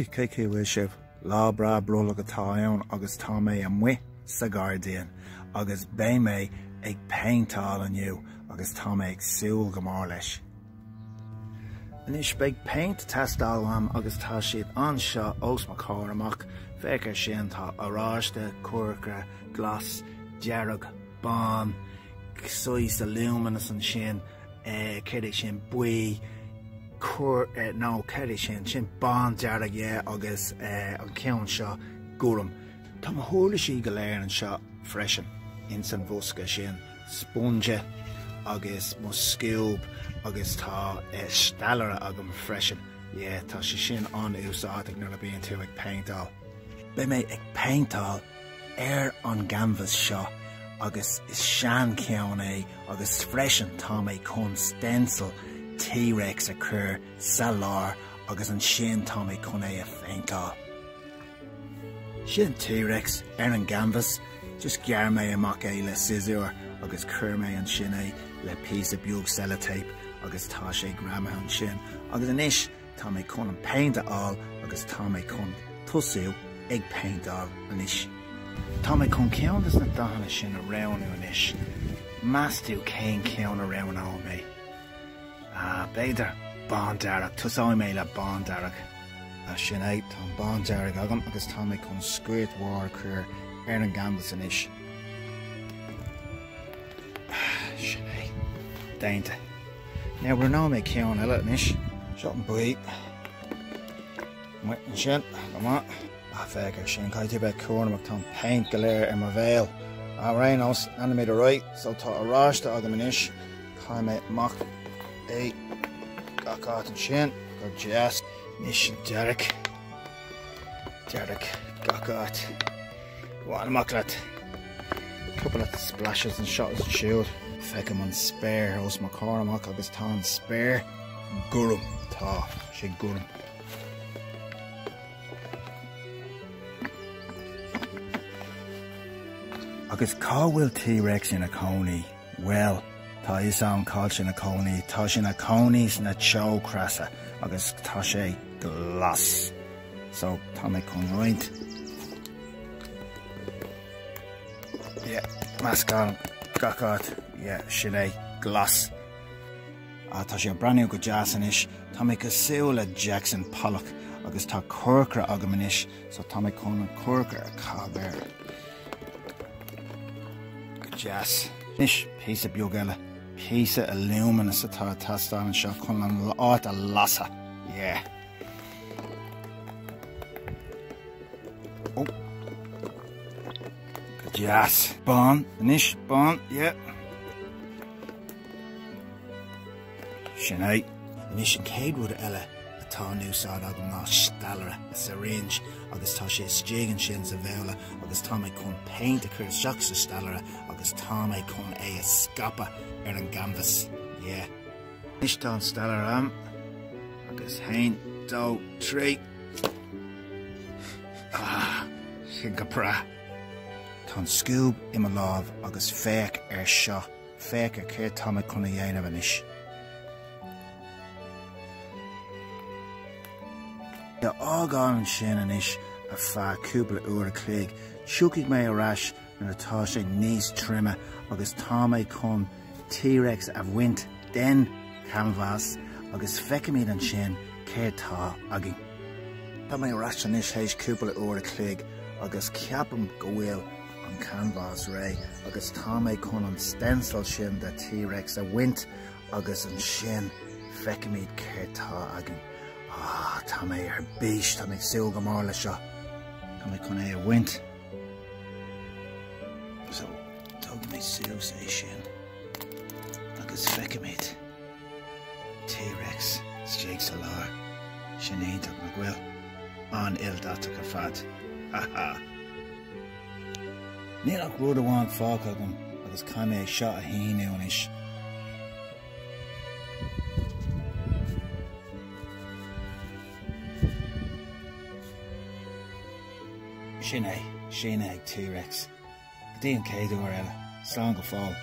Caici bhfuil sibh lá breá brothallach atá ann agus tá mé an muith sa ghairdín agus bé mé ag peinteáil aniu agus tá mé ag súil go mór leis. Anis beidh peint Theastaigh am agus tá siad anseo os mar chóir amach feicir sin tá gharáiste, cuircre, glas, dearg, bán, sois a luminous an sin, céidir sin buí, céidir sin bán dearg agus an ceann seo gúram. Tá mo thuairla sí go léir an seo freisin in san bhosca sin, sponge agus mo scuab agus tá stalara agam freisin. Tá sé sin an úsáid nuair a bíonn tú ag peinteáil. Bé mé ag peinteáil an canbhás seo agus is sean ceann agus freisin tá mé chun stencil T-Rex a chur sa lár agus an sin tá mé chun a pheinteáil. Sin T-Rex an canbhás just gear mé amach le scissor agus chur mé an sin le piece of beag sellotape agus tá sé gramma an sin agus inis tá mé chun an peinteáil agus tá mé chun thosaigh ag peinteáil inis. Tá mé chun ceannas na dhearna sin a raibhnú inis. Meastú cén ceann a raibh á mé. Beidir bán dearg, thosaigh mé le bán dearg. Sin tá bán dearg agam agus tá mé chun scuad mhór chur an canbhás inis. Sin dainte. Now we're now making ceann eile inis. Seo an buí. Muid an sin, come on. Feicir sin caiite bheith cuairnach tá peint go léir ar mar bhéal. Réanos, anna méid right, so tá gharáiste agam inis. Cai mé amach gacát an sin, go jazz. Nis an dearg. Gacát. Bhain amach leat. Couple of splashes and shots and shield. Feicim an spare os mar chóir amach agus tá an spare gúram tá sé gúram. Agus cá bhfuil T-Rex in a cónaí? Well, tá is an cáil sin a cónaí, tá sin a cónaí na teo crasa agus tá sé glas. So tá mé chun roint. Mascán gacát, sin é glas. Tá sé braniú go jazz inis, tá mé go súil le Jackson Pollock agus tá cuircre agam inis, so tá mé chun an cuircre a cábéir. Jazz. Inis piece of beag eile, piece of luminous atá Theastaigh an seo chun an áit a lasa. Jazz. Bán, inis, bán, Sin é. Inis an céadúd eile atá núsáid agam ná stalara, a syringe, agus tá sé stígan sin sa bhéala, agus tá mé chun peint a chur seach sa stalara, agus tá mé chun a scapa ar an canbhás. Inis tá an stalara am, agus 1, 2, 3. Sin go breá. Tá an scuab i mo lámh agus féic ar seo, féic ar céir tá mé chun a dhéanamh inis. De ágáin sin inis a feadh cúpla uair a cloig, siúcaigh mé arás nuair atá sé níos trimme agus tá mé chun T-Rex a bhaint den canbhás agus feicimid an sin céir tá agin. Tá mé arás inis hééis cúpla uair a cloig agus ceapam go bhfuil an canbhás ré agus tá mé chun an stencil sin de T-Rex a bhaint agus an sin feicimid céir tá agin. Tá mé ar bís, tá mé súil go mór le seo. Tá mé chun é a bhaint. So, tug mé sús é sin. Agus feicimid T-Rex stéag sa lár. Sin éintach na bhfuil an ildatach ar fad. Níl ach rud amháin fág agam agus cai mé seo a hainú inis. Sin é ag T-Rex. Díon céadúir eile, slán go fáil.